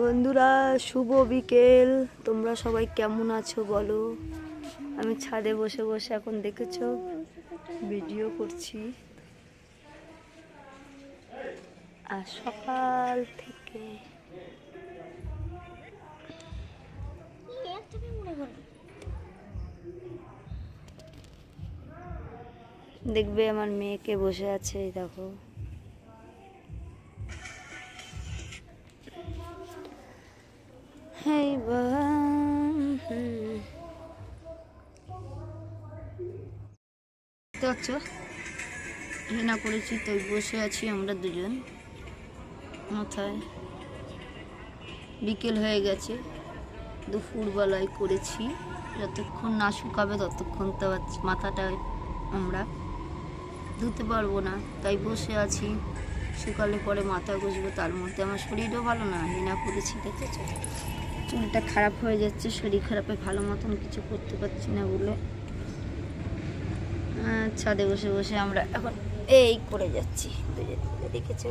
বন্ধুরা শুভ বিকেল। তোমরা সবাই কেমন আছো বলো। আমি ছাদে বসে বসে এখন দেখেছো ভিডিও করছি। আর সকাল থেকে দেখবে আমার মেয়েকে বসে আছে, দেখো দেখতে পাচ্ছ হেনা করেছি, তো বসে আছি আমরা দুজন। মাথায় বিকেল হয়ে গেছে, দুপুরবেলায় করেছি। যতক্ষণ না শুকাবে ততক্ষণ তো মাথাটা আমরা ধুতে পারবো না, তাই বসে আছি। শুকালে পরে মাথা ঘষবো। তার মধ্যে আমার শরীরও ভালো না, হেনা করেছি দেখেছো। চুলটা খারাপ হয়ে যাচ্ছে, শরীর খারাপে ভালো মতন কিছু করতে পারছি না বলে ছাদে বসে বসে আমরা এখন এই করে যাচ্ছি। দেখেছো।